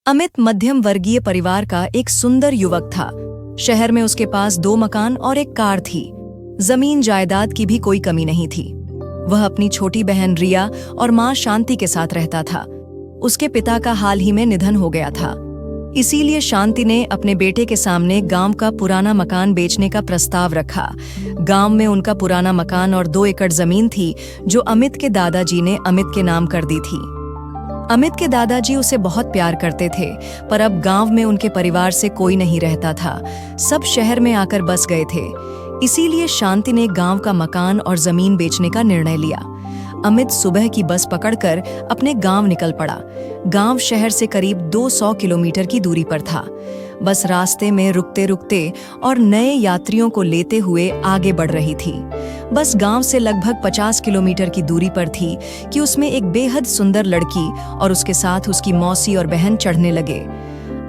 अमित मध्यम वर्गीय परिवार का एक सुंदर युवक था। शहर में उसके पास 2 मकान और एक कार थी। जमीन जायदाद की भी कोई कमी नहीं थी। वह अपनी छोटी बहन रिया और मां शांति के साथ रहता था। उसके पिता का हाल ही में निधन हो गया था। इसीलिए शांति ने अपने बेटे के सामने गांव का पुराना मकान बेचने का प्रस्ताव रखा। गांव में उनका पुराना मकान और 2 एकड़ जमीन थी जो अमित के दादाजी ने अमित के नाम कर दी थी। अमित के दादाजी उसे बहुत प्यार करते थे, पर अब गांव में उनके परिवार से कोई नहीं रहता था। सब शहर में आकर बस गए थे। इसीलिए शांति ने गांव का मकान और जमीन बेचने का निर्णय लिया। अमित सुबह की बस पकड़कर अपने गांव निकल पड़ा। गांव शहर से करीब 200 किलोमीटर की दूरी पर था। बस रास्ते में रुकते रुकते और नए यात्रियों को लेते हुए आगे बढ़ रही थी। बस गांव से लगभग 50 किलोमीटर की दूरी पर थी कि उसमें एक बेहद सुंदर लड़की और उसके साथ उसकी मौसी और बहन चढ़ने लगे।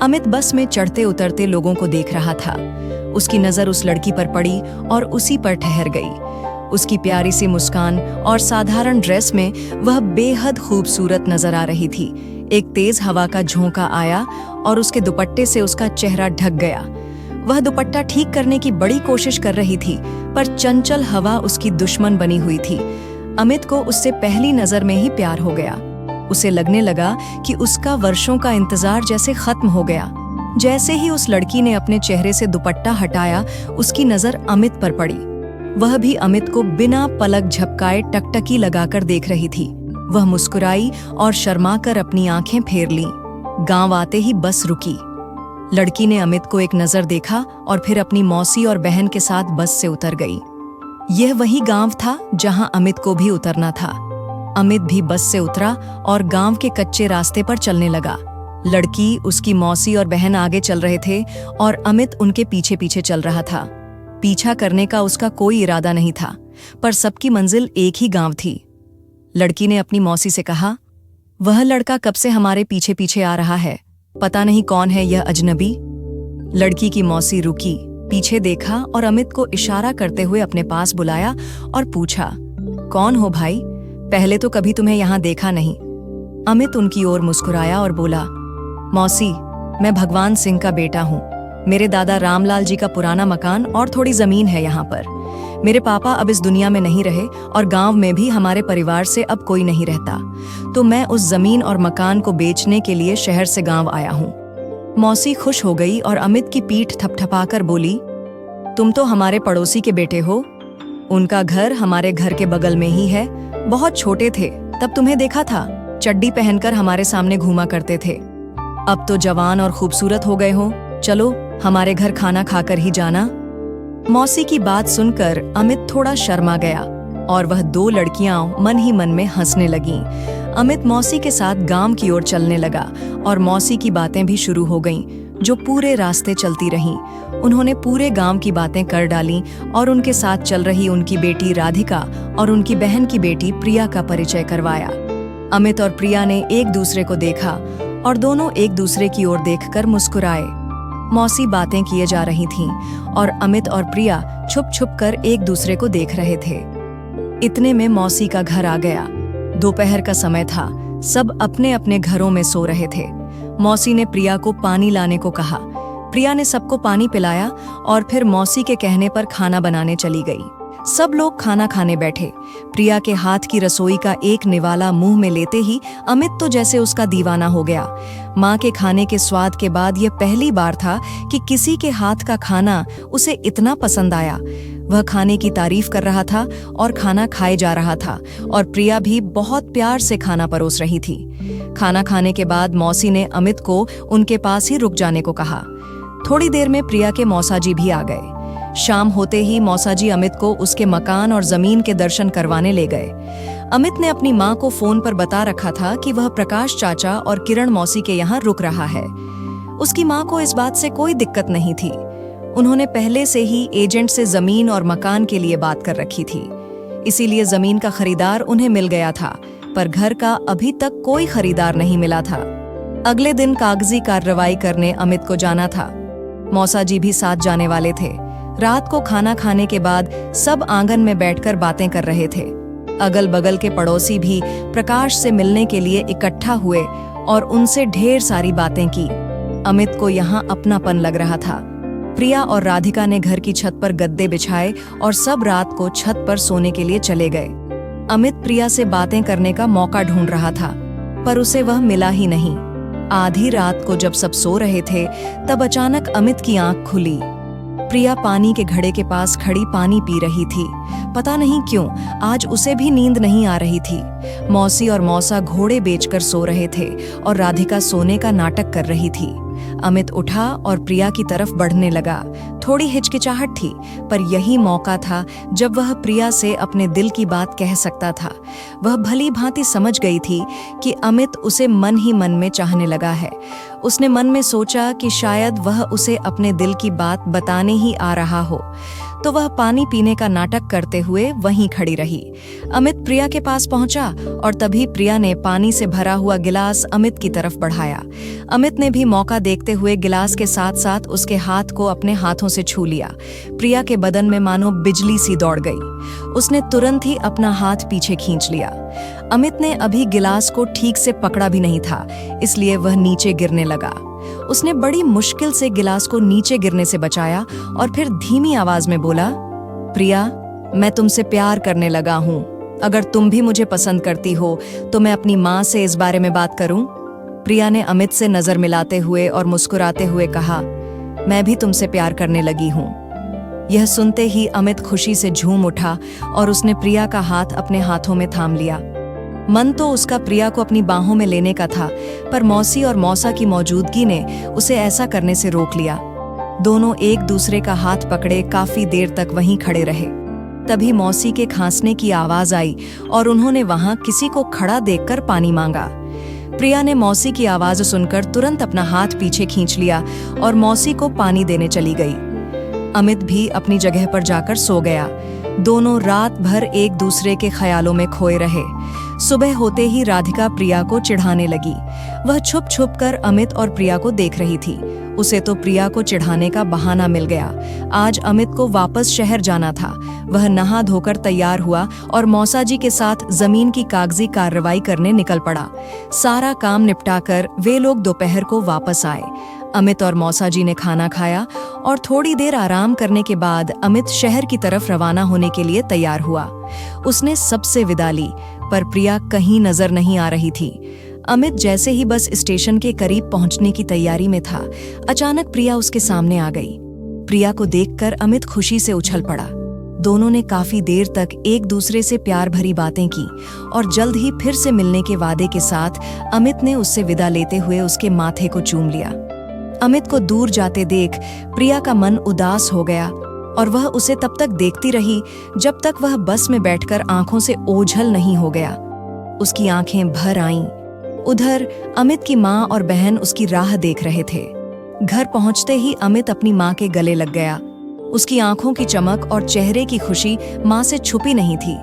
अमित बस में चढ़ते उतरते लोगों को देख रहा था। उसकी नजर उस लड़की पर पड़ी और उसी पर ठहर गई। उसकी प्यारी सी मुस्कान और साधारण ड्रेस में वह बेहद खूबसूरत नजर आ रही थी। एक तेज हवा का झोंका आया और उसके दुपट्टे से उसका चेहरा ढक गया। वह दुपट्टा ठीक करने की बड़ी कोशिश कर रही थी, पर चंचल हवा उसकी दुश्मन बनी हुई थी। अमित को उससे पहली नजर में ही प्यार हो गया। उसे लगने लगा कि उसका वर्षों का इंतजार जैसे खत्म हो गया। जैसे ही उस लड़की ने अपने चेहरे से दुपट्टा हटाया, उसकी नजर अमित पर पड़ी। वह भी अमित को बिना पलक झपकाए टकटकी लगाकर देख रही थी। वह मुस्कुराई और शर्माकर अपनी आंखें फेर लीं। गांव आते ही बस रुकी। लड़की ने अमित को एक नजर देखा और फिर अपनी मौसी और बहन के साथ बस से उतर गई। यह वही गांव था जहां अमित को भी उतरना था। अमित भी बस से उतरा और गांव के कच्चे रास्ते पर चलने लगा। लड़की, उसकी मौसी और बहन आगे चल रहे थे और अमित उनके पीछे पीछे चल रहा था। पीछा करने का उसका कोई इरादा नहीं था, पर सबकी मंजिल एक ही गांव थी। लड़की ने अपनी मौसी से कहा, वह लड़का कब से हमारे पीछे पीछे आ रहा है, पता नहीं कौन है यह अजनबी। लड़की की मौसी रुकी, पीछे देखा और अमित को इशारा करते हुए अपने पास बुलाया और पूछा, कौन हो भाई, पहले तो कभी तुम्हें यहाँ देखा नहीं। अमित उनकी ओर मुस्कुराया और बोला, मौसी, मैं भगवान सिंह का बेटा हूँ। मेरे दादा रामलाल जी का पुराना मकान और थोड़ी जमीन है यहाँ पर। मेरे पापा अब इस दुनिया में नहीं रहे और गांव में भी हमारे परिवार से अब कोई नहीं रहता, तो मैं उस जमीन और मकान को बेचने के लिए शहर से गांव आया हूँ। मौसी खुश हो गई और अमित की पीठ थपथपाकर बोली, तुम तो हमारे पड़ोसी के बेटे हो। उनका घर हमारे घर के बगल में ही है। बहुत छोटे थे तब तुम्हें देखा था, चड्डी पहनकर हमारे सामने घूमा करते थे। अब तो जवान और खूबसूरत हो गए हो, चलो हमारे घर खाना खाकर ही जाना। मौसी की बात सुनकर अमित थोड़ा शर्मा गया और वह 2 लड़कियां मन ही मन में हंसने लगीं। अमित मौसी के साथ गांव की ओर चलने लगा और मौसी की बातें भी शुरू हो गईं, जो पूरे रास्ते चलती रहीं। उन्होंने पूरे गांव की बातें कर डालीं और उनके साथ चल रही उनकी बेटी राधिका और उनकी बहन की बेटी प्रिया का परिचय करवाया। अमित और प्रिया ने एक दूसरे को देखा और दोनों एक दूसरे की ओर देखकर मुस्कुराए। मौसी बातें किए जा रही थीं और अमित और प्रिया छुप छुप कर एक दूसरे को देख रहे थे। इतने में मौसी का घर आ गया। दोपहर का समय था, सब अपने अपने घरों में सो रहे थे। मौसी ने प्रिया को पानी लाने को कहा। प्रिया ने सबको पानी पिलाया और फिर मौसी के कहने पर खाना बनाने चली गई। सब लोग खाना खाने बैठे। प्रिया के हाथ की रसोई का एक निवाला मुंह में लेते ही अमित तो जैसे उसका दीवाना हो गया। माँ के खाने के स्वाद के बाद यह पहली बार था कि किसी के हाथ का खाना उसे इतना पसंद आया। वह खाने की तारीफ कर रहा था और खाना खाए जा रहा था और प्रिया भी बहुत प्यार से खाना परोस रही थी। खाना खाने के बाद मौसी ने अमित को उनके पास ही रुक जाने को कहा। थोड़ी देर में प्रिया के मौसाजी भी आ गए। शाम होते ही मौसाजी अमित को उसके मकान और जमीन के दर्शन करवाने ले गए। अमित ने अपनी माँ को फोन पर बता रखा था कि वह प्रकाश चाचा और किरण मौसी के यहाँ रुक रहा है। उसकी माँ को इस बात से कोई दिक्कत नहीं थी। उन्होंने पहले से ही एजेंट से जमीन और मकान के लिए बात कर रखी थी, इसीलिए जमीन का खरीदार उन्हें मिल गया था, पर घर का अभी तक कोई खरीदार नहीं मिला था। अगले दिन कागजी कार्रवाई करने अमित को जाना था। मौसाजी भी साथ जाने वाले थे। रात को खाना खाने के बाद सब आंगन में बैठकर बातें कर रहे थे। अगल बगल के पड़ोसी भी प्रकाश से मिलने के लिए इकट्ठा हुए और उनसे ढेर सारी बातें की। अमित को यहाँ अपनापन लग रहा था। प्रिया और राधिका ने घर की छत पर गद्दे बिछाए और सब रात को छत पर सोने के लिए चले गए। अमित प्रिया से बातें करने का मौका ढूंढ रहा था, पर उसे वह मिला ही नहीं। आधी रात को जब सब सो रहे थे, तब अचानक अमित की आंख खुली। प्रिया पानी के घड़े के पास खड़ी पानी पी रही थी। पता नहीं क्यों आज उसे भी नींद नहीं आ रही थी। मौसी और मौसा घोड़े बेचकर सो रहे थे और राधिका सोने का नाटक कर रही थी। अमित उठा और प्रिया की तरफ बढ़ने लगा। थोड़ी हिचकिचाहट थी, पर यही मौका था जब वह प्रिया से अपने दिल की बात कह सकता था। वह भली भांति समझ गई थी कि अमित उसे मन ही मन में चाहने लगा है। उसने मन में सोचा कि शायद वह उसे अपने दिल की बात बताने ही आ रहा हो, तो वह पानी पीने का नाटक करते हुए वहीं खड़ी रही। अमित प्रिया के पास पहुंचा और तभी प्रिया ने पानी से भरा हुआ गिलास अमित की तरफ बढ़ाया। अमित ने भी मौका देखते हुए गिलास के साथ साथ उसके हाथ को अपने हाथों से छू लिया। प्रिया के बदन में मानो बिजली सी दौड़ गई। उसने तुरंत ही अपना हाथ पीछे खींच लिया। अमित ने अभी गिलास को ठीक से पकड़ा भी नहीं था, इसलिए वह नीचे गिरने लगा। उसने बड़ी मुश्किल से गिलास को नीचे गिरने से बचाया और फिर धीमी आवाज में बोला, प्रिया, मैं तुमसे प्यार करने लगा हूं। अगर तुम भी मुझे पसंद करती हो तो मैं अपनी माँ से इस बारे में बात करूं? प्रिया ने अमित से नजर मिलाते हुए और मुस्कुराते हुए कहा, मैं भी तुमसे प्यार करने लगी हूं। यह सुनते ही अमित खुशी से झूम उठा और उसने प्रिया का हाथ अपने हाथों में थाम लिया। मन तो उसका प्रिया को अपनी बाहों में लेने का था, पर मौसी और मौसा की मौजूदगी ने उसे ऐसा करने से रोक लिया। दोनों एक दूसरे का हाथ पकड़े काफी देर तक वहीं खड़े रहे। तभी मौसी के खांसने की आवाज आई और उन्होंने वहां किसी को खड़ा देखकर पानी मांगा। प्रिया ने मौसी की आवाज सुनकर तुरंत अपना हाथ पीछे खींच लिया और मौसी को पानी देने चली गई। अमित भी अपनी जगह पर जाकर सो गया। दोनों रात भर एक दूसरे के ख्यालों में खोए रहे। सुबह होते ही राधिका प्रिया को चिढ़ाने लगी। वह छुप छुप कर अमित और प्रिया को देख रही थी। उसे तो प्रिया को चिढ़ाने का बहाना मिल गया। आज अमित को वापस शहर जाना था। वह नहा धोकर तैयार हुआ और मौसा जी के साथ जमीन की कागजी कार्रवाई करने निकल पड़ा। सारा काम निपटाकर वे लोग दोपहर को वापस आए। अमित और मौसा जी ने खाना खाया और थोड़ी देर आराम करने के बाद अमित शहर की तरफ रवाना होने के लिए तैयार हुआ। उसने सबसे विदा ली, पर प्रिया कहीं नजर नहीं आ रही थी। अमित जैसे ही बस स्टेशन के करीब पहुंचने की तैयारी में था, अचानक प्रिया उसके सामने आ गई। प्रिया को देखकर अमित खुशी से उछल पड़ा। दोनों ने काफी देर तक एक दूसरे से प्यार भरी बातें की और जल्द ही फिर से मिलने के वादे के साथ अमित ने उससे विदा लेते हुए उसके माथे को चूम लिया। अमित को दूर जाते देख प्रिया का मन उदास हो गया और वह उसे तब तक देखती रही जब तक वह बस में बैठकर आंखों से ओझल नहीं हो गया। उसकी आंखें भर आईं। उधर अमित की माँ और बहन उसकी राह देख रहे थे। घर पहुंचते ही अमित अपनी माँ के गले लग गया। उसकी आंखों की चमक और चेहरे की खुशी माँ से छुपी नहीं थी।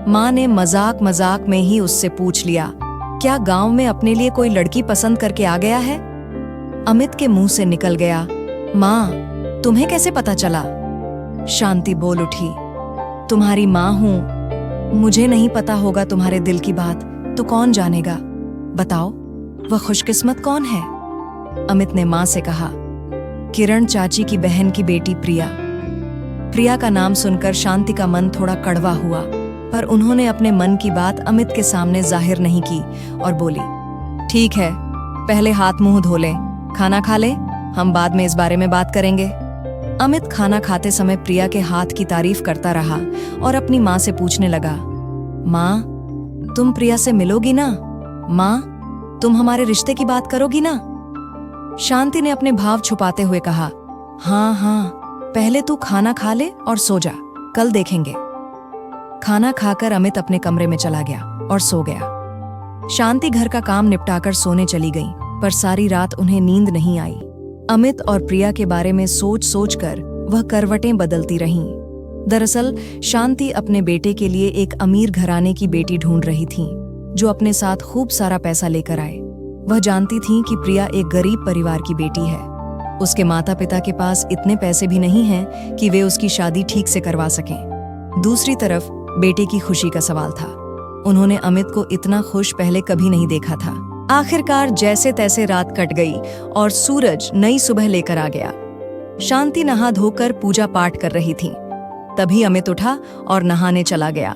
माँ ने मजाक मजाक में ही उससे पूछ लिया, क्या गांव में अपने लिए कोई लड़की पसंद करके आ गया है? अमित के मुंह से निकल गया, माँ, तुम्हें कैसे पता चला? शांति बोल उठी, तुम्हारी माँ हूं। मुझे नहीं पता होगा तुम्हारे दिल की बात, तो कौन जानेगा? बताओ, वह खुशकिस्मत कौन है? अमित ने माँ से कहा, किरण चाची की बहन की बेटी प्रिया। प्रिया का नाम सुनकर शांति का मन थोड़ा कड़वा हुआ, पर उन्होंने अपने मन की बात अमित के सामने जाहिर नहीं की और बोली, ठीक है, पहले हाथ मुंह धो लें, खाना खा लें, हम बाद में इस बारे में बात करेंगे। अमित खाना खाते समय प्रिया के हाथ की तारीफ करता रहा और अपनी माँ से पूछने लगा, माँ, तुम प्रिया से मिलोगी ना? माँ, तुम हमारे रिश्ते की बात करोगी ना? शांति ने अपने भाव छुपाते हुए कहा, हाँ हाँ, पहले तू खाना खा ले और सो जा, कल देखेंगे। खाना खाकर अमित अपने कमरे में चला गया और सो गया। शांति घर का काम निपटाकर सोने चली गई, पर सारी रात उन्हें नींद नहीं आई। अमित और प्रिया के बारे में सोच सोच कर वह करवटें बदलती रहीं। दरअसल शांति अपने बेटे के लिए एक अमीर घराने की बेटी ढूंढ रही थी, जो अपने साथ खूब सारा पैसा लेकर आए। वह जानती थी कि प्रिया एक गरीब परिवार की बेटी है। उसके माता पिता के पास इतने पैसे भी नहीं हैं कि वे उसकी शादी ठीक से करवा सकें। दूसरी तरफ बेटे की खुशी का सवाल था। उन्होंने अमित को इतना खुश पहले कभी नहीं देखा था। आखिरकार जैसे तैसे रात कट गई और सूरज नई सुबह लेकर आ गया। शांति नहा धोकर पूजा पाठ कर रही थी। तभी अमित उठा और नहाने चला गया।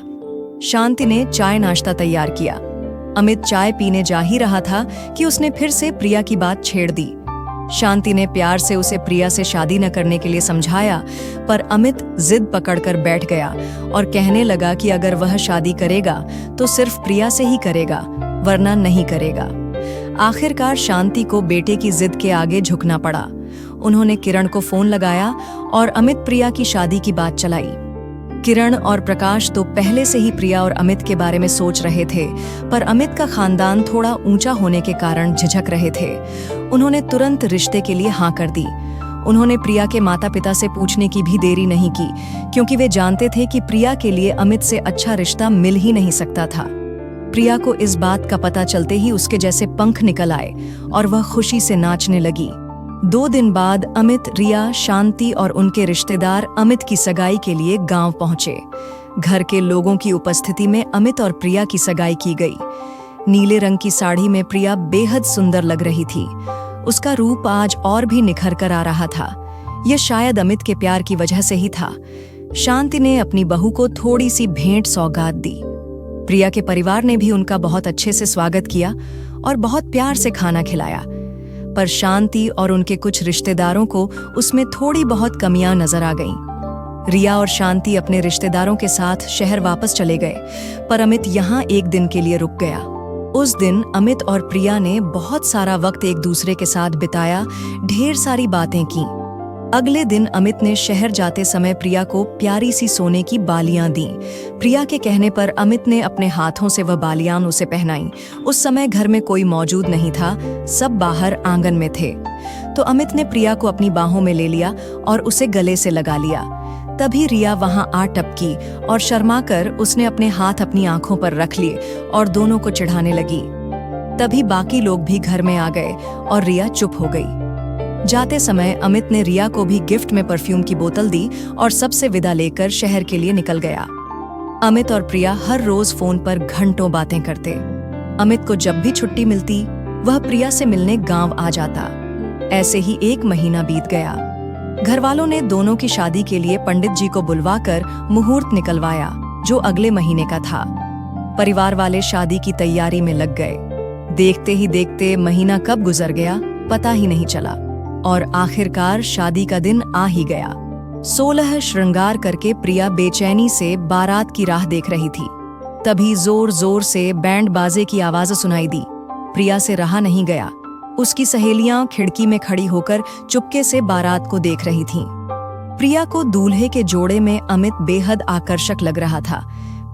शांति ने चाय नाश्ता तैयार किया। अमित चाय पीने जा ही रहा था कि उसने फिर से प्रिया की बात छेड़ दी। शांति ने प्यार से उसे प्रिया से शादी न करने के लिए समझाया, पर अमित जिद पकड़कर बैठ गया और कहने लगा कि अगर वह शादी करेगा तो सिर्फ प्रिया से ही करेगा, वरना नहीं करेगा। आखिरकार शांति को बेटे की जिद के आगे झुकना पड़ा। उन्होंने किरण को फोन लगाया और अमित प्रिया की शादी की बात चलाई। किरण और प्रकाश तो पहले से ही प्रिया और अमित के बारे में सोच रहे थे, पर अमित का खानदान थोड़ा ऊंचा होने के कारण झिझक रहे थे। उन्होंने तुरंत रिश्ते के लिए हाँ कर दी। उन्होंने प्रिया के माता पिता से पूछने की भी देरी नहीं की, क्योंकि वे जानते थे कि प्रिया के लिए अमित से अच्छा रिश्ता मिल ही नहीं सकता था। प्रिया को इस बात का पता चलते ही उसके जैसे पंख निकल आए और वह खुशी से नाचने लगी। 2 दिन बाद अमित, रिया, शांति और उनके रिश्तेदार अमित की सगाई के लिए गांव पहुंचे। घर के लोगों की उपस्थिति में अमित और प्रिया की सगाई की गई। नीले रंग की साड़ी में प्रिया बेहद सुंदर लग रही थी। उसका रूप आज और भी निखर कर आ रहा था। यह शायद अमित के प्यार की वजह से ही था। शांति ने अपनी बहू को थोड़ी सी भेंट सौगात दी। प्रिया के परिवार ने भी उनका बहुत अच्छे से स्वागत किया और बहुत प्यार से खाना खिलाया, पर शांति और उनके कुछ रिश्तेदारों को उसमें थोड़ी बहुत कमियां नजर आ गईं। रिया और शांति अपने रिश्तेदारों के साथ शहर वापस चले गए, पर अमित यहाँ एक दिन के लिए रुक गया। उस दिन अमित और प्रिया ने बहुत सारा वक्त एक दूसरे के साथ बिताया, ढेर सारी बातें की। अगले दिन अमित ने शहर जाते समय प्रिया को प्यारी सी सोने की बालियां दी। प्रिया के कहने पर अमित ने अपने हाथों से वह बालियां उसे पहनाई। उस समय घर में कोई मौजूद नहीं था, सब बाहर आंगन में थे। तो अमित ने प्रिया को अपनी बाहों में ले लिया और उसे गले से लगा लिया। तभी रिया वहां आ टपकी और शर्माकर उसने अपने हाथ अपनी आंखों पर रख लिए और दोनों को चिढ़ाने लगी। तभी बाकी लोग भी घर में आ गए और रिया चुप हो गई। जाते समय अमित ने रिया को भी गिफ्ट में परफ्यूम की बोतल दी और सबसे विदा लेकर शहर के लिए निकल गया। अमित और प्रिया हर रोज फोन पर घंटों बातें करते। अमित को जब भी छुट्टी मिलती वह प्रिया से मिलने गांव आ जाता। ऐसे ही 1 महीना बीत गया। घर वालों ने दोनों की शादी के लिए पंडित जी को बुलवाकर मुहूर्त निकलवाया, जो अगले महीने का था। परिवार वाले शादी की तैयारी में लग गए। देखते ही देखते महीना कब गुजर गया पता ही नहीं चला और आखिरकार शादी का दिन आ ही गया। 16 श्रृंगार करके प्रिया बेचैनी से बारात की राह देख रही थी। तभी जोर जोर से बैंड बाजे की आवाज सुनाई दी। प्रिया से रहा नहीं गया। उसकी सहेलियां खिड़की में खड़ी होकर चुपके से बारात को देख रही थीं। प्रिया को दूल्हे के जोड़े में अमित बेहद आकर्षक लग रहा था।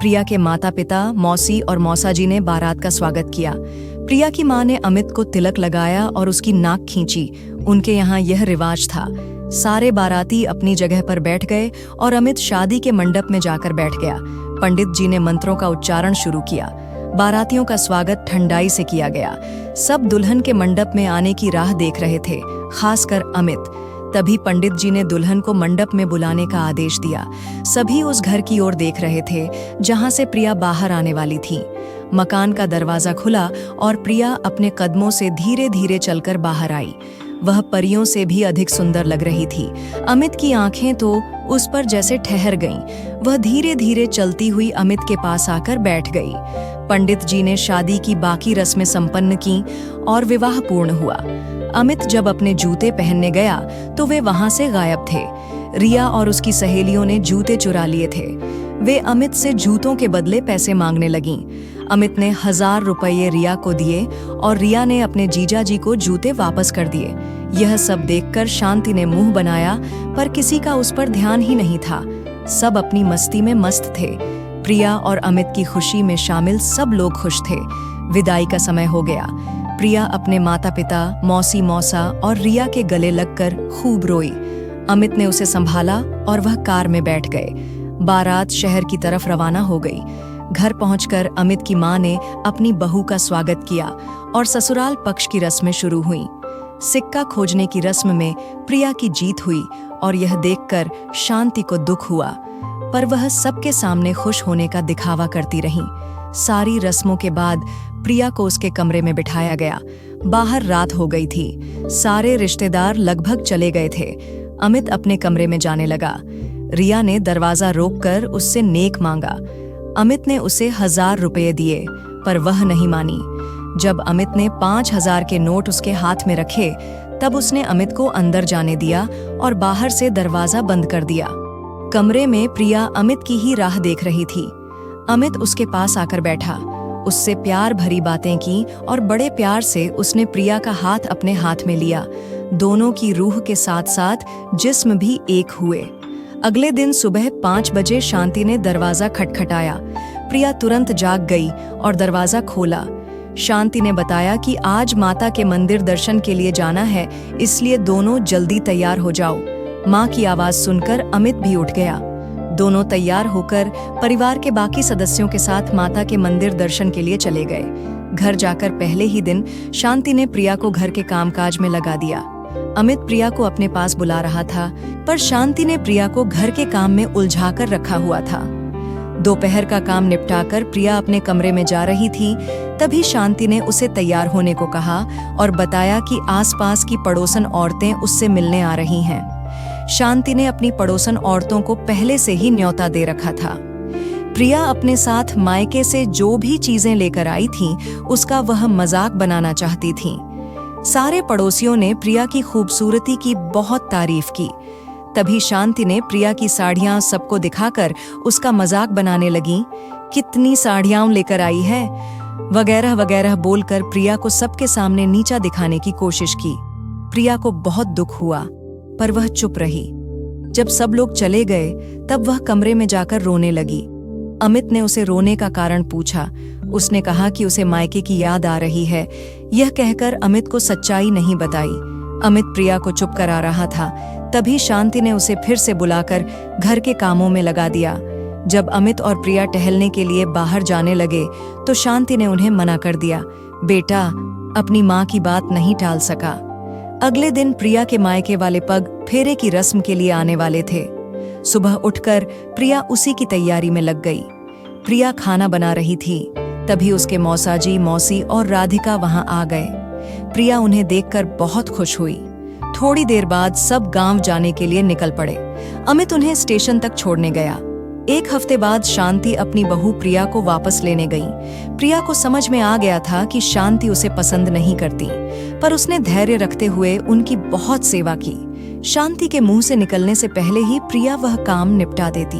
प्रिया के माता पिता, मौसी और मौसा जी ने बारात का स्वागत किया। प्रिया की मां ने अमित को तिलक लगाया और उसकी नाक खींची। उनके यहाँ यह रिवाज था। सारे बाराती अपनी जगह पर बैठ गए और अमित शादी के मंडप में जाकर बैठ गया। पंडित जी ने मंत्रों का उच्चारण शुरू किया। बारातियों का स्वागत ठंडाई से किया गया। सब दुल्हन के मंडप में आने की राह देख रहे थे, खासकर अमित। तभी पंडित जी ने दुल्हन को मंडप में बुलाने का आदेश दिया। सभी उस घर की ओर देख रहे थे जहां से प्रिया बाहर आने वाली थी। मकान का दरवाजा खुला और प्रिया अपने कदमों से धीरे धीरे चलकर बाहर आई। वह परियों से भी अधिक सुंदर लग रही थी। अमित की आंखें तो उस पर जैसे ठहर गईं। वह धीरे धीरे चलती हुई अमित के पास आकर बैठ गई। पंडित जी ने शादी की बाकी रस्में संपन्न की और विवाह पूर्ण हुआ। अमित जब अपने जूते पहनने गया तो वे वहां से गायब थे। रिया और उसकी सहेलियों ने जूते चुरा लिए थे। वे अमित से जूतों के बदले पैसे मांगने लगीं। अमित ने 1000 रुपये रिया को दिए और रिया ने अपने जीजा जी को जूते वापस कर दिए। यह सब देखकर शांति ने मुंह बनाया, पर किसी का उस पर ध्यान ही नहीं था। सब अपनी मस्ती में मस्त थे। प्रिया और अमित की खुशी में शामिल सब लोग खुश थे। विदाई का समय हो गया। प्रिया अपने माता पिता, मौसी मौसा और रिया के गले लगकर खूब रोई। अमित ने उसे संभाला और वह कार में बैठ गए। बारात शहर की तरफ रवाना हो गई। घर पहुंचकर अमित की मां ने अपनी बहू का स्वागत किया और ससुराल पक्ष की रस्में शुरू हुईं। सिक्का खोजने की रस्म में प्रिया की जीत हुई और यह देखकर शांति को दुख हुआ, पर वह सबके सामने खुश होने का दिखावा करती रही। सारी रस्मों के बाद प्रिया को उसके कमरे में बिठाया गया। बाहर रात हो गई थी, सारे रिश्तेदार लगभग चले गए थे। अमित अपने कमरे में जाने लगा। रिया ने दरवाजा रोककर उससे नेक मांगा। अमित ने उसे 1000 रुपये दिए, पर वह नहीं मानी। जब अमित ने 5000 के नोट उसके हाथ में रखे, तब उसने अमित को अंदर जाने दिया और बाहर से दरवाजा बंद कर दिया। कमरे में प्रिया अमित की ही राह देख रही थी। अमित उसके पास आकर बैठा, उससे प्यार भरी बातें की और बड़े प्यार से उसने प्रिया का हाथ अपने हाथ में लिया। दोनों की रूह के साथ साथ जिस्म भी एक हुए। अगले दिन सुबह 5 बजे शांति ने दरवाजा खटखटाया। प्रिया तुरंत जाग गई और दरवाजा खोला। शांति ने बताया कि आज माता के मंदिर दर्शन के लिए जाना है, इसलिए दोनों जल्दी तैयार हो जाओ। माँ की आवाज सुनकर अमित भी उठ गया। दोनों तैयार होकर परिवार के बाकी सदस्यों के साथ माता के मंदिर दर्शन के लिए चले गए। घर जाकर पहले ही दिन शांति ने प्रिया को घर के कामकाज में लगा दिया। अमित प्रिया को अपने पास बुला रहा था, पर शांति ने प्रिया को घर के काम में उलझाकर रखा हुआ था। दोपहर का काम निपटाकर प्रिया अपने कमरे में जा रही थी, तभी शांति ने उसे तैयार होने को कहा और बताया कि आसपास की पड़ोसन औरतें उससे मिलने आ रही हैं। शांति ने अपनी पड़ोसन औरतों को पहले से ही न्योता दे रखा था। प्रिया अपने साथ मायके से जो भी चीजें लेकर आई थी, उसका वह मजाक बनाना चाहती थी। सारे पड़ोसियों ने प्रिया की खूबसूरती की बहुत तारीफ की। तभी शांति ने प्रिया की साड़ियां सबको दिखाकर उसका मजाक बनाने लगी। कितनी साड़ियां लेकर आई है, वगैरह वगैरह बोलकर प्रिया को सबके सामने नीचा दिखाने की कोशिश की। प्रिया को बहुत दुख हुआ, पर वह चुप रही। जब सब लोग चले गए, तब वह कमरे में जाकर रोने लगी। अमित ने उसे रोने का कारण पूछा। उसने कहा कि उसे मायके की याद आ रही है। यह कहकर अमित को सच्चाई नहीं बताई। अमित प्रिया को चुप करा रहा था, तभी शांति ने उसे फिर से बुलाकर घर के कामों में लगा दिया। जब अमित और प्रिया टहलने के लिए बाहर जाने लगे, तो शांति ने उन्हें मना कर दिया। बेटा अपनी माँ की बात नहीं टाल सका। अगले दिन प्रिया के मायके वाले पग फेरे की रस्म के लिए आने वाले थे। सुबह उठकर प्रिया उसी की तैयारी में लग गई। प्रिया खाना बना रही थी, तभी उसके मौसाजी, मौसी और राधिका वहां आ गए। प्रिया उन्हें देखकर बहुत खुश हुई। थोड़ी देर बाद सब गांव जाने के लिए निकल पड़े। अमित उन्हें स्टेशन तक छोड़ने गया। 1 हफ्ते बाद शांति अपनी बहू प्रिया को वापस लेने गई। प्रिया को समझ में आ गया था कि शांति उसे पसंद नहीं करती, पर उसने धैर्य रखते हुए उनकी बहुत सेवा की। शांति के मुंह से निकलने से पहले ही प्रिया वह काम निपटा देती।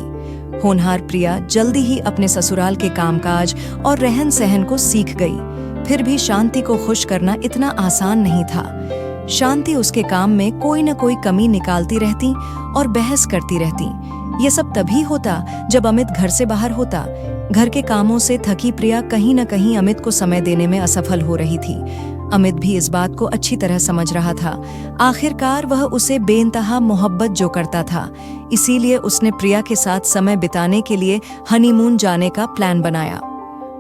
होनहार प्रिया जल्दी ही अपने ससुराल के कामकाज और रहन सहन को सीख गई। फिर भी शांति को खुश करना इतना आसान नहीं था। शांति उसके काम में कोई न कोई कमी निकालती रहती और बहस करती रहती। ये सब तभी होता जब अमित घर से बाहर होता। घर के कामों से थकी प्रिया कहीं न कहीं अमित को समय देने में असफल हो रही थी। अमित भी इस बात को अच्छी तरह समझ रहा था। आखिरकार वह उसे बेइंतहा मोहब्बत जो करता था, इसीलिए उसने प्रिया के साथ समय बिताने के लिए हनीमून जाने का प्लान बनाया।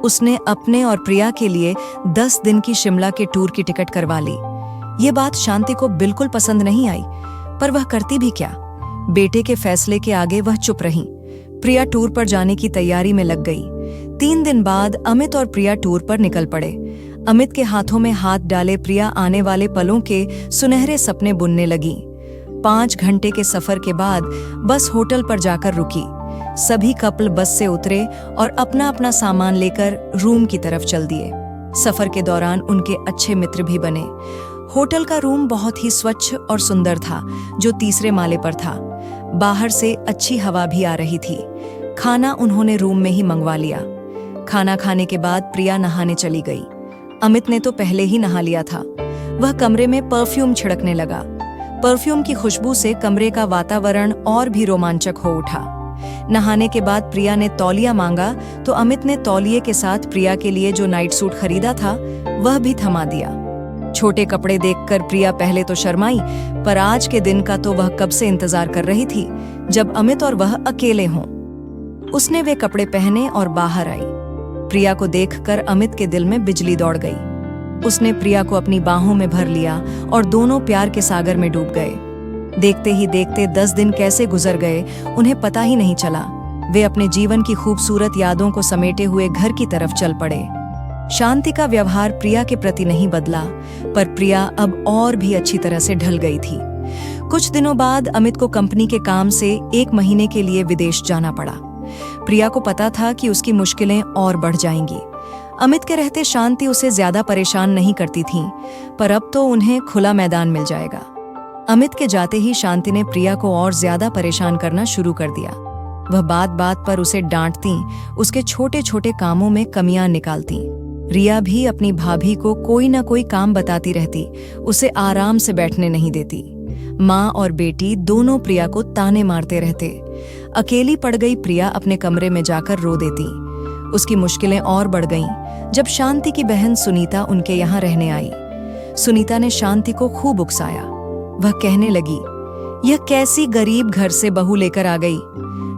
उसने अपने और प्रिया के लिए 10 दिन की शिमला के टूर की टिकट करवा ली। ये बात शांति को बिल्कुल पसंद नहीं आई, पर वह करती भी क्या। बेटे के फैसले के आगे वह चुप रही। प्रिया टूर पर जाने की तैयारी में लग गई। 3 दिन बाद अमित और प्रिया टूर पर निकल पड़े। अमित के हाथों में हाथ डाले प्रिया आने वाले पलों के सुनहरे सपने बुनने लगी। 5 घंटे के सफर के बाद बस होटल पर जाकर रुकी। सभी कपल बस से उतरे और अपना अपना सामान लेकर रूम की तरफ चल दिए। सफर के दौरान उनके अच्छे मित्र भी बने। होटल का रूम बहुत ही स्वच्छ और सुंदर था, जो 3रे माले पर था। बाहर से अच्छी हवा भी आ रही थी। खाना उन्होंने रूम में ही मंगवा लिया। खाना खाने के बाद प्रिया नहाने चली गई। अमित ने तो पहले ही नहा लिया था। वह कमरे में परफ्यूम छिड़कने लगा। परफ्यूम की खुशबू से कमरे का वातावरण और भी रोमांचक हो उठा। नहाने के बाद प्रिया ने तौलिया मांगा, तो अमित ने तौलिए के साथ प्रिया के लिए जो नाइट सूट खरीदा था वह भी थमा दिया। छोटे कपड़े देखकर प्रिया पहले तो शर्माई, पर आज के दिन का तो वह कब से इंतजार कर रही थी जब अमित और वह अकेले हों। उसने वे कपड़े पहने और बाहर आई। प्रिया को देखकर अमित के दिल में बिजली दौड़ गई। उसने प्रिया को अपनी बाहों में भर लिया और दोनों प्यार के सागर में डूब गए। देखते ही देखते 10 दिन कैसे गुजर गए उन्हें पता ही नहीं चला। वे अपने जीवन की खूबसूरत यादों को समेटे हुए घर की तरफ चल पड़े। शांति का व्यवहार प्रिया के प्रति नहीं बदला, पर प्रिया अब और भी अच्छी तरह से ढल गई थी। कुछ दिनों बाद अमित को कंपनी के काम से 1 महीने के लिए विदेश जाना पड़ा। प्रिया को पता था कि उसकी मुश्किलें और बढ़ जाएंगी। अमित के रहते शांति उसे ज्यादा परेशान नहीं करती थी, पर अब तो उन्हें खुला मैदान मिल जाएगा। अमित के जाते ही शांति ने प्रिया को और ज्यादा परेशान करना शुरू कर दिया। वह बात बात पर उसे डांटती, उसके छोटे छोटे कामों में कमियां निकालती। रिया भी अपनी भाभी को कोई ना कोई काम बताती रहती, उसे आराम से बैठने नहीं देती। माँ और बेटी दोनों प्रिया को ताने मारते रहते। अकेली पड़ गई प्रिया अपने कमरे में जाकर रो देती। उसकी मुश्किलें और बढ़ गईं जब शांति की बहन सुनीता उनके यहाँ रहने आई। सुनीता ने शांति को खूब उकसाया। वह कहने लगी, यह कैसी गरीब घर से बहू लेकर आ गई,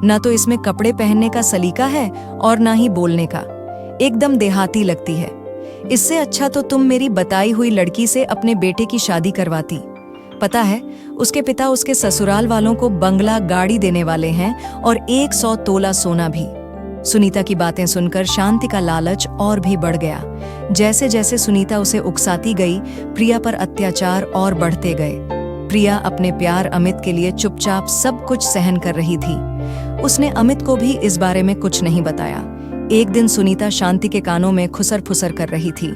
ना तो इसमें कपड़े पहनने का सलीका है और ना ही बोलने का, एकदम देहाती लगती है। इससे अच्छा तो तुम मेरी बताई हुई लड़की से अपने बेटे की शादी करवाती। पता है, उसके पिता उसके ससुराल वालों को बंगला गाड़ी देने वाले हैं और 100 तोला सोना भी। सुनीता की बातें सुनकर शांति का लालच और भी बढ़ गया। जैसे जैसे सुनीता उसे उकसाती गई, प्रिया पर अत्याचार और बढ़ते गए। प्रिया अपने प्यार अमित के लिए चुपचाप सब कुछ सहन कर रही थी। उसने अमित को भी इस बारे में कुछ नहीं बताया। एक दिन सुनीता शांति के कानों में खुसर फुसर कर रही थी।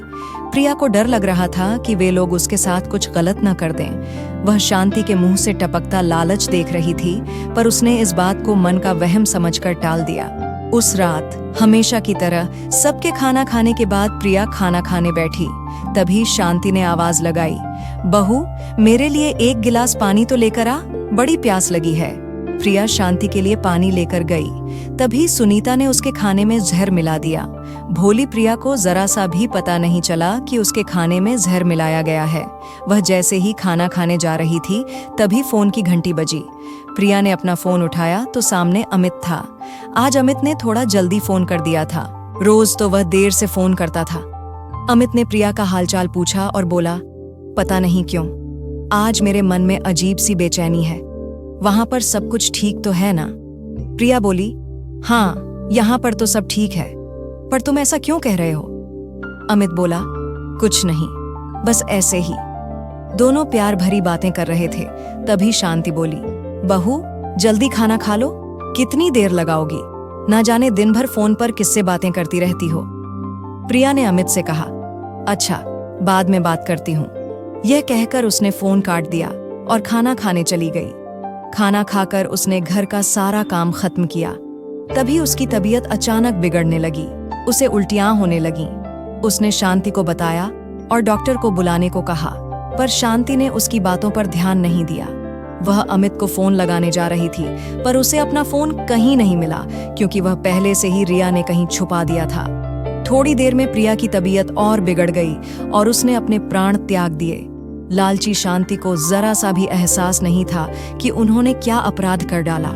प्रिया को डर लग रहा था कि वे लोग उसके साथ कुछ गलत न कर दें। वह शांति के मुंह से टपकता लालच देख रही थी, पर उसने इस बात को मन का वहम समझकर टाल दिया। उस रात हमेशा की तरह सबके खाना खाने के बाद प्रिया खाना खाने बैठी। तभी शांति ने आवाज लगाई, बहू, मेरे लिए 1 गिलास पानी तो लेकर आ, बड़ी प्यास लगी है। प्रिया शांति के लिए पानी लेकर गई। तभी सुनीता ने उसके खाने में जहर मिला दिया। भोली प्रिया को जरा सा भी पता नहीं चला कि उसके खाने में जहर मिलाया गया है। वह जैसे ही खाना खाने जा रही थी, तभी फोन की घंटी बजी। प्रिया ने अपना फोन उठाया तो सामने अमित था। आज अमित ने थोड़ा जल्दी फोन कर दिया था। रोज तो वह देर से फोन करता था। अमित ने प्रिया का हालचाल पूछा और बोला, पता नहीं क्यों आज मेरे मन में अजीब सी बेचैनी है। वहां पर सब कुछ ठीक तो है ना? प्रिया बोली, हाँ, यहाँ पर तो सब ठीक है, पर तुम ऐसा क्यों कह रहे हो? अमित बोला, कुछ नहीं, बस ऐसे ही। दोनों प्यार भरी बातें कर रहे थे। तभी शांति बोली, बहू, जल्दी खाना खा लो, कितनी देर लगाओगी? ना जाने दिन भर फोन पर किससे बातें करती रहती हो। प्रिया ने अमित से कहा, अच्छा, बाद में बात करती हूँ। यह कहकर उसने फोन काट दिया और खाना खाने चली गई। खाना खाकर उसने घर का सारा काम खत्म किया। तभी उसकी तबीयत अचानक बिगड़ने लगी। उसे उल्टियां होने लगीं। उसने शांति को बताया और डॉक्टर को बुलाने को कहा, पर शांति ने उसकी बातों पर ध्यान नहीं दिया। वह अमित को फोन लगाने जा रही थी, पर उसे अपना फोन कहीं नहीं मिला, क्योंकि वह पहले से ही रिया ने कहीं छुपा दिया था। थोड़ी देर में प्रिया की तबीयत और बिगड़ गई और उसने अपने प्राण त्याग दिए। लालची शांति को जरा सा भी एहसास नहीं था कि उन्होंने क्या अपराध कर डाला।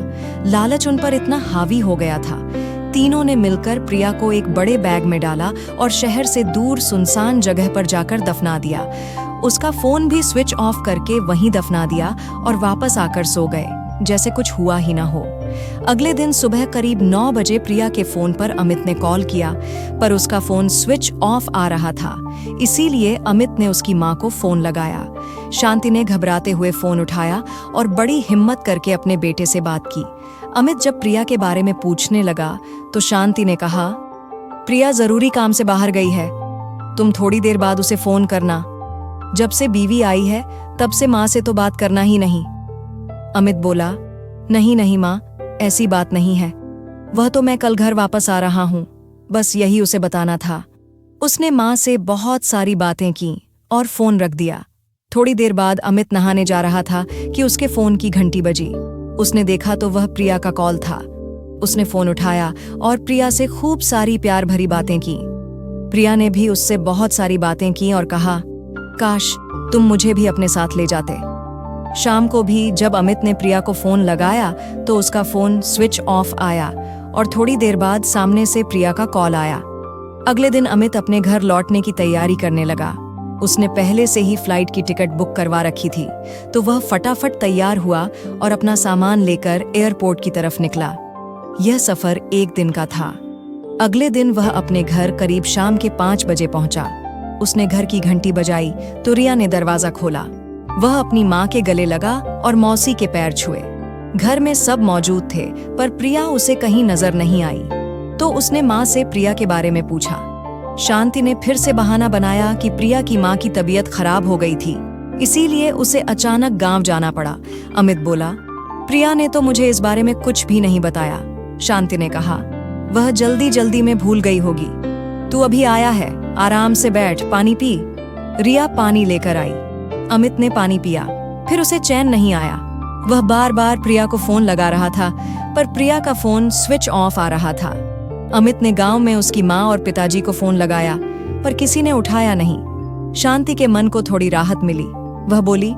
लालच उन पर इतना हावी हो गया था। तीनों ने मिलकर प्रिया को एक बड़े बैग में डाला और शहर से दूर सुनसान जगह पर जाकर दफना दिया। उसका फोन भी स्विच ऑफ करके वहीं दफना दिया और वापस आकर सो गए, जैसे कुछ हुआ ही ना हो। अगले दिन सुबह करीब 9 बजे प्रिया के फोन पर अमित ने कॉल किया, पर उसका फोन स्विच ऑफ आ रहा था। इसीलिए अमित ने उसकी माँ को फोन लगाया। शांति ने घबराते हुए फोन उठाया और बड़ी हिम्मत करके अपने बेटे से बात की। अमित जब प्रिया के बारे में पूछने लगा तो शांति ने कहा, प्रिया जरूरी काम से बाहर गई है, तुम थोड़ी देर बाद उसे फोन करना। जब से बीवी आई है तब से माँ से तो बात करना ही नहीं। अमित बोला, नहीं नहीं माँ, ऐसी बात नहीं है, वह तो मैं कल घर वापस आ रहा हूँ, बस यही उसे बताना था। उसने माँ से बहुत सारी बातें की और फोन रख दिया। थोड़ी देर बाद अमित नहाने जा रहा था कि उसके फोन की घंटी बजी। उसने देखा तो वह प्रिया का कॉल था। उसने फोन उठाया और प्रिया से खूब सारी प्यार भरी बातें की। प्रिया ने भी उससे बहुत सारी बातें की और कहा, काश तुम मुझे भी अपने साथ ले जाते। शाम को भी जब अमित ने प्रिया को फोन लगाया तो उसका फोन स्विच ऑफ आया और थोड़ी देर बाद सामने से प्रिया का कॉल आया। अगले दिन अमित अपने घर लौटने की तैयारी करने लगा। उसने पहले से ही फ्लाइट की टिकट बुक करवा रखी थी, तो वह फटाफट तैयार हुआ और अपना सामान लेकर एयरपोर्ट की तरफ निकला। यह सफर एक दिन का था। अगले दिन वह अपने घर करीब शाम के 5 बजे पहुंचा। उसने घर की घंटी बजाई तो रिया ने दरवाजा खोला। वह अपनी माँ के गले लगा और मौसी के पैर छुए। घर में सब मौजूद थे, पर प्रिया उसे कहीं नजर नहीं आई। तो उसने माँ से प्रिया के बारे में पूछा। शांति ने फिर से बहाना बनाया कि प्रिया की माँ की तबीयत खराब हो गई थी, इसीलिए उसे अचानक गांव जाना पड़ा। अमित बोला, प्रिया ने तो मुझे इस बारे में कुछ भी नहीं बताया। शांति ने कहा, वह जल्दी जल्दी में भूल गई होगी। तू अभी आया है, आराम से बैठ, पानी पी। रिया पानी लेकर आई। अमित ने पानी पिया, फिर उसे चैन नहीं आया। वह बार बार प्रिया को फोन लगा रहा था, पर प्रिया का फोन स्विच ऑफ आ रहा था। अमित ने गांव में उसकी माँ और पिताजी को फोन लगाया, पर किसी ने उठाया नहीं। शांति के मन को थोड़ी राहत मिली। वह बोली,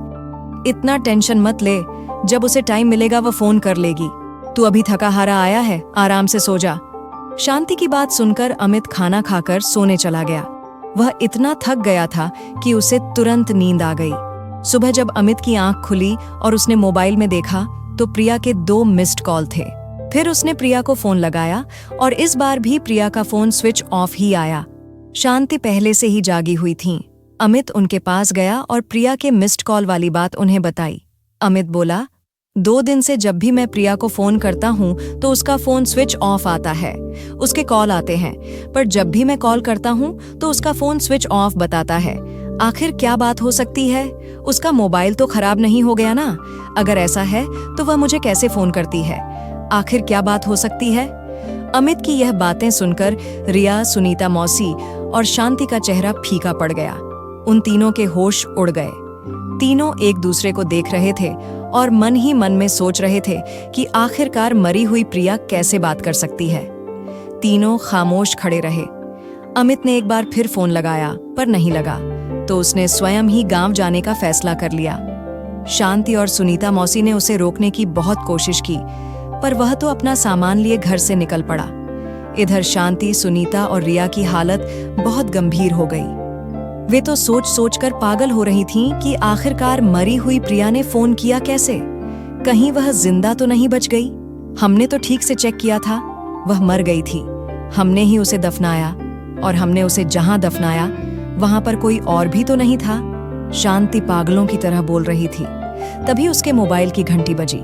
इतना टेंशन मत ले, जब उसे टाइम मिलेगा वह फोन कर लेगी। तू अभी थका हारा आया है, आराम से सो जा। शांति की बात सुनकर अमित खाना खाकर सोने चला गया। वह इतना थक गया था कि उसे तुरंत नींद आ गई। सुबह जब अमित की आंख खुली और उसने मोबाइल में देखा तो प्रिया के 2 मिस्ड कॉल थे। फिर उसने प्रिया को फोन लगाया और इस बार भी प्रिया का फोन स्विच ऑफ ही आया। शांति पहले से ही जागी हुई थी। अमित उनके पास गया और प्रिया के मिस्ड कॉल वाली बात उन्हें बताई। अमित बोला, 2 दिन से जब भी मैं प्रिया को फोन करता हूँ तो उसका फोन स्विच ऑफ आता है। उसके कॉल आते हैं, पर जब भी मैं कॉल करता हूँ तो उसका फोन स्विच ऑफ बताता है। आखिर क्या बात हो सकती है? उसका मोबाइल तो खराब नहीं हो गया ना? अगर ऐसा है तो वह मुझे कैसे फोन करती है? आखिर क्या बात हो सकती है? अमित की यह बातें सुनकर रिया, सुनीता मौसी और शांति का चेहरा फीका पड़ गया। उन तीनों के होश उड़ गए। तीनों एक दूसरे को देख रहे थे और मन ही मन में सोच रहे थे कि आखिरकार मरी हुई प्रिया कैसे बात कर सकती है। तीनों खामोश खड़े रहे। अमित ने एक बार फिर फोन लगाया, पर नहीं लगा, तो उसने स्वयं ही गांव जाने का फैसला कर लिया। शांति और सुनीता मौसी ने उसे रोकने की बहुत कोशिश की, पर वह तो अपना सामान लिए घर से निकल पड़ा। इधर शांति, सुनीता और रिया की हालत बहुत गंभीर हो गई। वे तो सोच सोच कर पागल हो रही थीं कि आखिरकार मरी हुई प्रिया ने फोन किया कैसे? कहीं वह जिंदा तो नहीं बच गई? हमने तो ठीक से चेक किया था, वह मर गई थी। हमने ही उसे दफनाया, और हमने उसे जहां दफनाया वहां पर कोई और भी तो नहीं था। शांति पागलों की तरह बोल रही थी। तभी उसके मोबाइल की घंटी बजी।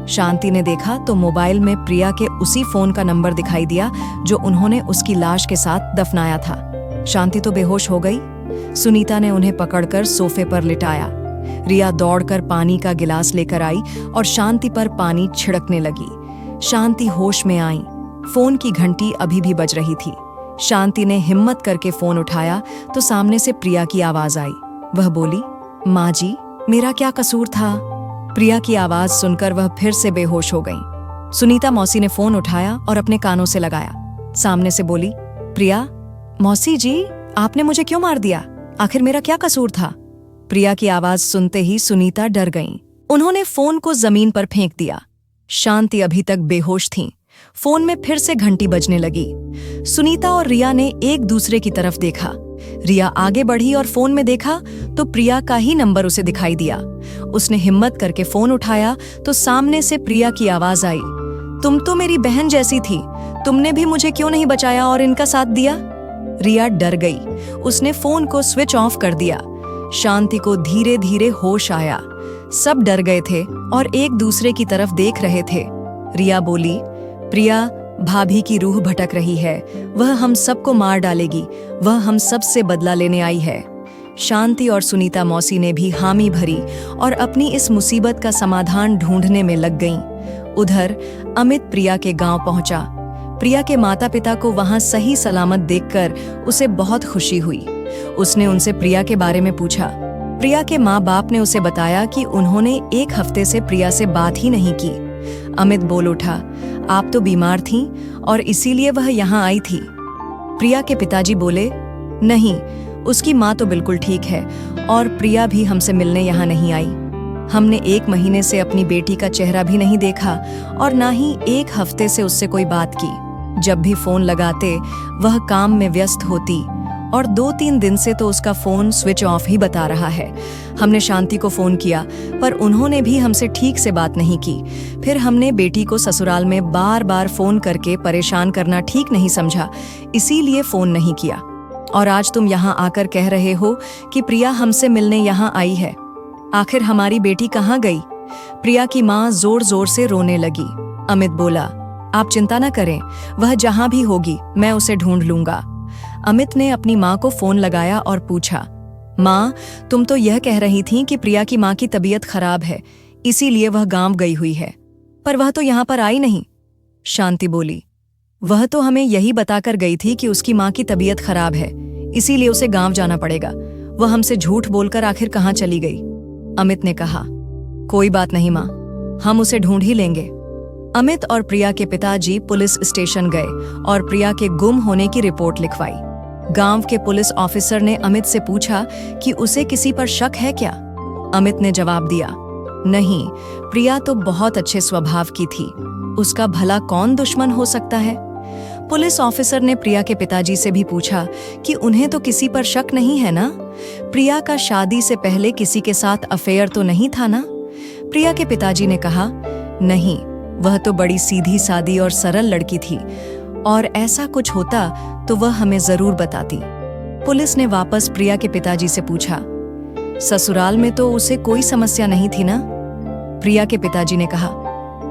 शांति ने देखा तो मोबाइल में प्रिया के उसी फोन का नंबर दिखाई दिया जो उन्होंने उसकी लाश के साथ दफनाया था। शांति तो बेहोश हो गई। सुनीता ने उन्हें पकड़कर सोफे पर लिटाया। रिया दौड़कर पानी का गिलास लेकर आई और शांति पर पानी छिड़कने लगी। शांति होश में आई। फोन की घंटी अभी भी बज रही थी। शांति ने हिम्मत करके फोन उठाया तो सामने से प्रिया की आवाज आई। वह बोली, माँ जी, मेरा क्या कसूर था? प्रिया की आवाज सुनकर वह फिर से बेहोश हो गई। सुनीता मौसी ने फोन उठाया और अपने कानों से लगाया। सामने से बोली, प्रिया, मौसी जी, आपने मुझे क्यों मार दिया? आखिर मेरा क्या कसूर था? प्रिया की आवाज सुनते ही सुनीता डर गईं। उन्होंने फोन को जमीन पर फेंक दिया। शांति अभी तक बेहोश थीं। फोन में फिर से घंटी बजने लगी। सुनीता और रिया ने एक दूसरे की तरफ देखा। रिया आगे बढ़ी और फोन में देखा तो प्रिया का ही नंबर उसे दिखाई दिया। उसने हिम्मत करके फोन उठाया तो सामने से प्रिया की आवाज आई, तुम तो मेरी बहन जैसी थी, तुमने भी मुझे क्यों नहीं बचाया और इनका साथ दिया? रिया डर गई। उसने फोन को स्विच ऑफ कर दिया। शांति को धीरे धीरे होश आया। सब डर गए थे और एक दूसरे की तरफ देख रहे थे। रिया बोली, प्रिया, भाभी की रूह भटक रही है, वह हम सबको मार डालेगी, वह हम सब से बदला लेने आई है। शांति और सुनीता मौसी ने भी हामी भरी और अपनी इस मुसीबत का समाधान ढूंढने में लग गईं। उधर अमित प्रिया के गांव पहुंचा। प्रिया के माता पिता को वहां सही सलामत देखकर उसे बहुत खुशी हुई। उसने उनसे प्रिया के बारे में पूछा। प्रिया के माँ बाप ने उसे बताया कि उन्होंने 1 हफ्ते से प्रिया से बात ही नहीं की। अमित बोल उठा, आप तो बीमार थीं और इसीलिए वह यहाँ आई थी। प्रिया के पिताजी बोले, नहीं, उसकी माँ तो बिल्कुल ठीक है और प्रिया भी हमसे मिलने यहाँ नहीं आई। हमने 1 महीने से अपनी बेटी का चेहरा भी नहीं देखा और ना ही 1 हफ्ते से उससे कोई बात की। जब भी फोन लगाते वह काम में व्यस्त होती और 2-3 दिन से तो उसका फोन स्विच ऑफ ही बता रहा है। हमने शांति को फोन किया पर उन्होंने भी हमसे ठीक से बात नहीं की। फिर हमने बेटी को ससुराल में बार बार फोन करके परेशान करना ठीक नहीं समझा, इसीलिए फोन नहीं किया। और आज तुम यहाँ आकर कह रहे हो कि प्रिया हमसे मिलने यहाँ आई है। आखिर हमारी बेटी कहाँ गई? प्रिया की माँ जोर जोर से रोने लगी। अमित बोला, आप चिंता न करें, वह जहां भी होगी मैं उसे ढूंढ लूंगा। अमित ने अपनी माँ को फोन लगाया और पूछा, माँ, तुम तो यह कह रही थीं कि प्रिया की माँ की तबीयत खराब है, इसीलिए वह गांव गई हुई है, पर वह तो यहाँ पर आई नहीं। शांति बोली, वह तो हमें यही बताकर गई थी कि उसकी माँ की तबीयत खराब है, इसीलिए उसे गांव जाना पड़ेगा। वह हमसे झूठ बोलकर आखिर कहाँ चली गई? अमित ने कहा, कोई बात नहीं माँ, हम उसे ढूंढ ही लेंगे। अमित और प्रिया के पिताजी पुलिस स्टेशन गए और प्रिया के गुम होने की रिपोर्ट लिखवाई। गांव के पुलिस ऑफिसर ने अमित से पूछा कि उसे किसी पर शक है क्या? अमित ने जवाब दिया, नहीं, प्रिया तो बहुत अच्छे स्वभाव की थी, उसका भला कौन दुश्मन हो सकता है? पुलिस ऑफिसर ने प्रिया के पिताजी से भी पूछा कि उन्हें तो किसी पर शक नहीं है ना? प्रिया का शादी से पहले किसी के साथ अफेयर तो नहीं था ना? प्रिया के पिताजी ने कहा, नहीं, वह तो बड़ी सीधी सादी और सरल लड़की थी, और ऐसा कुछ होता तो वह हमें जरूर बताती। पुलिस ने वापस प्रिया के पिताजी से पूछा, ससुराल में तो उसे कोई समस्या नहीं थी ना? प्रिया के पिताजी ने कहा,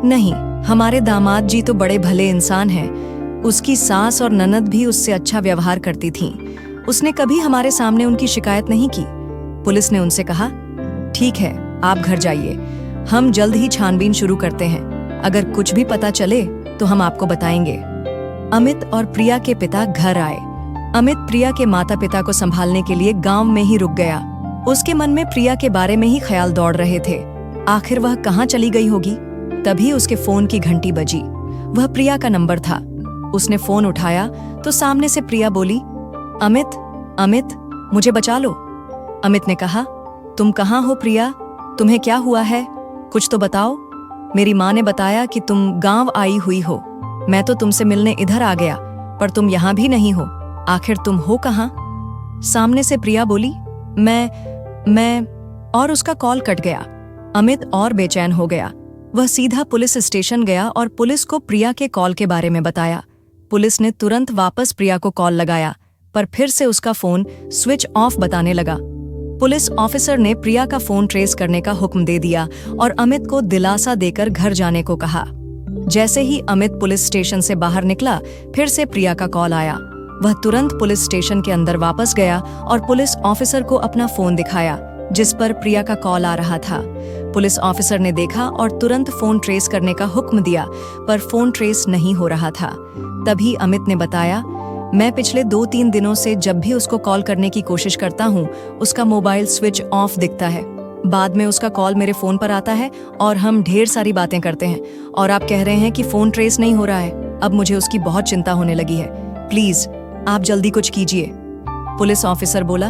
नहीं, हमारे दामाद जी तो बड़े भले इंसान हैं, उसकी सास और ननद भी उससे अच्छा व्यवहार करती थीं, उसने कभी हमारे सामने उनकी शिकायत नहीं की। पुलिस ने उनसे कहा, ठीक है, आप घर जाइए, हम जल्द ही छानबीन शुरू करते हैं, अगर कुछ भी पता चले तो हम आपको बताएंगे। अमित और प्रिया के पिता घर आए। अमित प्रिया के माता पिता को संभालने के लिए गांव में ही रुक गया। उसके मन में प्रिया के बारे में ही ख्याल दौड़ रहे थे, आखिर वह कहाँ चली गई होगी? तभी उसके फोन की घंटी बजी। वह प्रिया का नंबर था। उसने फोन उठाया तो सामने से प्रिया बोली, अमित, अमित, मुझे बचा लो। अमित ने कहा, तुम कहाँ हो प्रिया? तुम्हें क्या हुआ है? कुछ तो बताओ। मेरी माँ ने बताया कि तुम गांव आई हुई हो। मैं तो तुमसे मिलने इधर आ गया, पर तुम यहाँ भी नहीं हो। आखिर तुम हो कहाँ? सामने से प्रिया बोली, मैं और उसका कॉल कट गया। अमित और बेचैन हो गया। वह सीधा पुलिस स्टेशन गया और पुलिस को प्रिया के कॉल के बारे में बताया। पुलिस ने तुरंत वापस प्रिया को कॉल लगाया, पर फिर से उसका फोन स्विच ऑफ बताने लगा। पुलिस ऑफिसर ने प्रिया का फोन ट्रेस करने का हुक्म दे दिया और अमित को दिलासा देकर घर जाने को कहा। जैसे ही अमित पुलिस स्टेशन से बाहर निकला, फिर से प्रिया का कॉल आया। वह तुरंत पुलिस स्टेशन के अंदर वापस गया और पुलिस ऑफिसर को अपना फोन दिखाया, जिस पर प्रिया का कॉल आ रहा था। पुलिस ऑफिसर ने देखा और तुरंत फोन ट्रेस करने का हुक्म दिया, पर फोन ट्रेस नहीं हो रहा था। तभी अमित ने बताया, मैं पिछले 2-3 दिनों से जब भी उसको कॉल करने की कोशिश करता हूँ, उसका मोबाइल स्विच ऑफ दिखता है। बाद में उसका कॉल मेरे फोन पर आता है और हम ढेर सारी बातें करते हैं, और आप कह रहे हैं कि फोन ट्रेस नहीं हो रहा है। अब मुझे उसकी बहुत चिंता होने लगी है। प्लीज आप जल्दी कुछ कीजिए। पुलिस ऑफिसर बोला,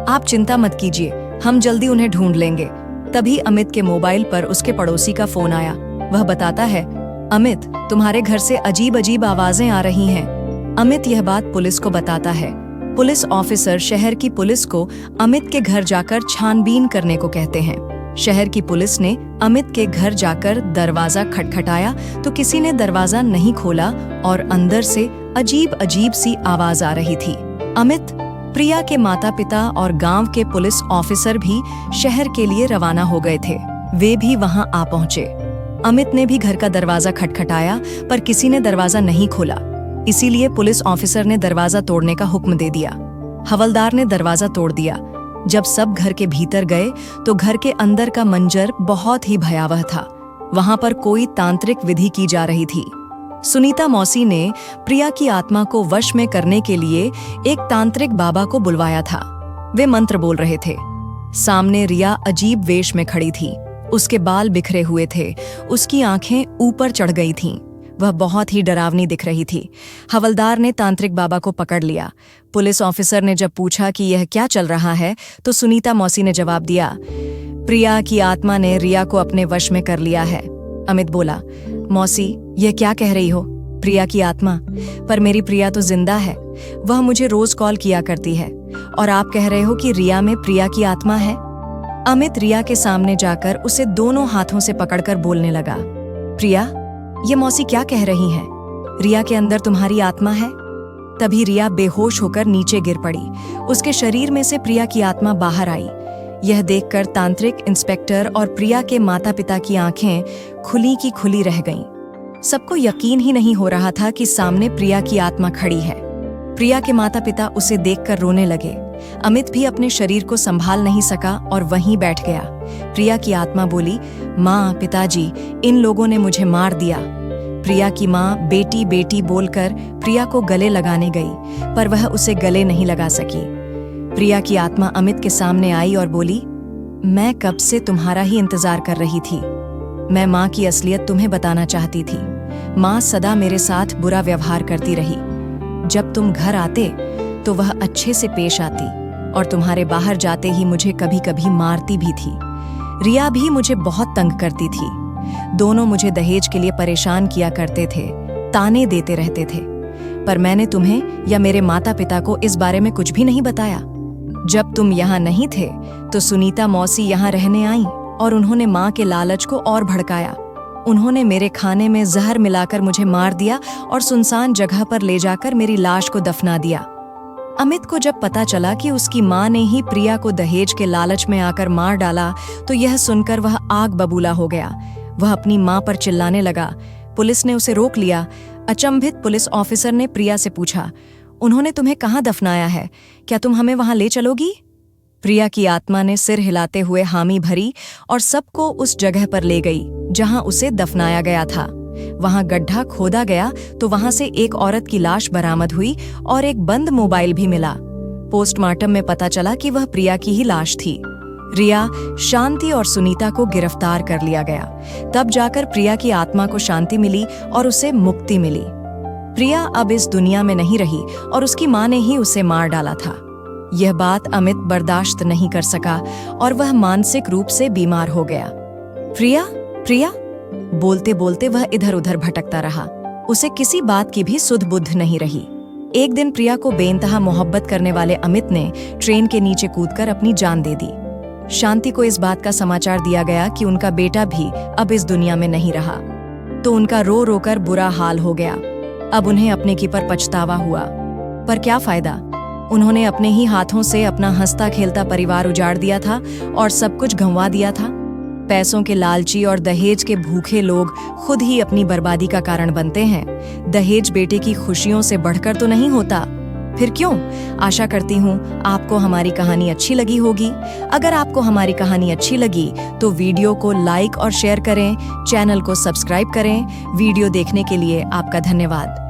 आप चिंता मत कीजिए, हम जल्दी उन्हें ढूंढ लेंगे। तभी अमित के मोबाइल पर उसके पड़ोसी का फोन आया। वह बताता है, अमित, तुम्हारे घर से अजीब अजीब आवाजें आ रही हैं। अमित यह बात पुलिस को बताता है। पुलिस ऑफिसर शहर की पुलिस को अमित के घर जाकर छानबीन करने को कहते हैं। शहर की पुलिस ने अमित के घर जाकर दरवाजा खटखटाया तो किसी ने दरवाजा नहीं खोला और अंदर से अजीब अजीब सी आवाज आ रही थी। अमित, प्रिया के माता पिता और गांव के पुलिस ऑफिसर भी शहर के लिए रवाना हो गए थे। वे भी वहां आ पहुंचे। अमित ने भी घर का दरवाजा खटखटाया, पर किसी ने दरवाजा नहीं खोला। इसीलिए पुलिस ऑफिसर ने दरवाजा तोड़ने का हुक्म दे दिया। हवलदार ने दरवाजा तोड़ दिया। जब सब घर के भीतर गए तो घर के अंदर का मंजर बहुत ही भयावह था। वहां पर कोई तांत्रिक विधि की जा रही थी। सुनीता मौसी ने प्रिया की आत्मा को वश में करने के लिए एक तांत्रिक बाबा को बुलवाया था। वे मंत्र बोल रहे थे। सामने रिया अजीब वेश में खड़ी थी। उसके बाल बिखरे हुए थे, उसकी आंखें ऊपर चढ़ गई थीं। वह बहुत ही डरावनी दिख रही थी। हवलदार ने तांत्रिक बाबा को पकड़ लिया। पुलिस ऑफिसर ने जब पूछा कि यह क्या चल रहा है, तो सुनीता मौसी ने जवाब दिया, प्रिया की आत्मा ने रिया को अपने वश में कर लिया है। अमित बोला, मौसी, यह क्या कह रही हो? प्रिया की आत्मा? पर मेरी प्रिया तो जिंदा है। वह मुझे रोज कॉल किया करती है और आप कह रहे हो कि रिया में प्रिया की आत्मा है। अमित रिया के सामने जाकर उसे दोनों हाथों से पकड़कर बोलने लगा, प्रिया, ये मौसी क्या कह रही हैं? रिया के अंदर तुम्हारी आत्मा है? तभी रिया बेहोश होकर नीचे गिर पड़ी। उसके शरीर में से प्रिया की आत्मा बाहर आई। यह देखकर तांत्रिक, इंस्पेक्टर और प्रिया के माता पिता की आंखें खुली की खुली रह गईं। सबको यकीन ही नहीं हो रहा था कि सामने प्रिया की आत्मा खड़ी है। प्रिया के माता पिता उसे देखकर रोने लगे। अमित भी अपने शरीर को संभाल नहीं सका और वहीं बैठ गया। प्रिया की आत्मा बोली, माँ, पिताजी, इन लोगों ने मुझे मार दिया। प्रिया की माँ बेटी बेटी बोलकर प्रिया को गले लगाने गई, पर वह उसे गले नहीं लगा सकी। प्रिया की आत्मा अमित के सामने आई और बोली, मैं कब से तुम्हारा ही इंतजार कर रही थी। मैं माँ की असलियत तुम्हें बताना चाहती थी। माँ सदा मेरे साथ बुरा व्यवहार करती रही। जब तुम घर आते तो वह अच्छे से पेश आती और तुम्हारे बाहर जाते ही मुझे कभी कभी मारती भी थी। रिया भी मुझे बहुत तंग करती थी। दोनों मुझे दहेज के लिए परेशान किया करते थे, ताने देते रहते थे, पर मैंने तुम्हें या मेरे माता पिता को इस बारे में कुछ भी नहीं बताया। जब तुम यहाँ नहीं थे तो सुनीता मौसी यहाँ रहने आई और उन्होंने माँ के लालच को और भड़काया। उन्होंने मेरे खाने में जहर मिलाकर मुझे मार दिया और सुनसान जगह पर ले जाकर मेरी लाश को दफना दिया। अमित को जब पता चला कि उसकी माँ ने ही प्रिया को दहेज के लालच में आकर मार डाला तो यह सुनकर वह आग बबूला हो गया। वह अपनी माँ पर चिल्लाने लगा। पुलिस ने उसे रोक लिया। अचंभित पुलिस ऑफिसर ने प्रिया से पूछा, उन्होंने तुम्हें कहाँ दफनाया है? क्या तुम हमें वहां ले चलोगी? प्रिया की आत्मा ने सिर हिलाते हुए हामी भरी और सबको उस जगह पर ले गई जहां उसे दफनाया गया था। वहां गड्ढा खोदा गया तो वहां से एक औरत की लाश बरामद हुई और एक बंद मोबाइल भी मिला। पोस्टमार्टम में पता चला कि वह प्रिया की ही लाश थी। रिया, शांति और सुनीता को गिरफ्तार कर लिया गया। तब जाकर प्रिया की आत्मा को शांति मिली और उसे मुक्ति मिली। प्रिया अब इस दुनिया में नहीं रही और उसकी माँ ने ही उसे मार डाला था। यह बात अमित बर्दाश्त नहीं कर सका और वह मानसिक रूप से बीमार हो गया। प्रिया, प्रिया बोलते बोलते वह इधर उधर भटकता रहा। उसे किसी बात की भी सुध बुद्ध नहीं रही। एक दिन प्रिया को बेइंतहा मोहब्बत करने वाले अमित ने ट्रेन के नीचे कूदकर अपनी जान दे दी। शांति को इस बात का समाचार दिया गया कि उनका बेटा भी अब इस दुनिया में नहीं रहा, तो उनका रो रोकर बुरा हाल हो गया। अब उन्हें अपने की पर पछतावा हुआ, पर क्या फायदा? उन्होंने अपने ही हाथों से अपना हंसता खेलता परिवार उजाड़ दिया था और सब कुछ गंवा दिया था। पैसों के लालची और दहेज के भूखे लोग खुद ही अपनी बर्बादी का कारण बनते हैं। दहेज बेटे की खुशियों से बढ़कर तो नहीं होता, फिर क्यों? आशा करती हूँ आपको हमारी कहानी अच्छी लगी होगी। अगर आपको हमारी कहानी अच्छी लगी तो वीडियो को लाइक और शेयर करें, चैनल को सब्सक्राइब करें। वीडियो देखने के लिए आपका धन्यवाद।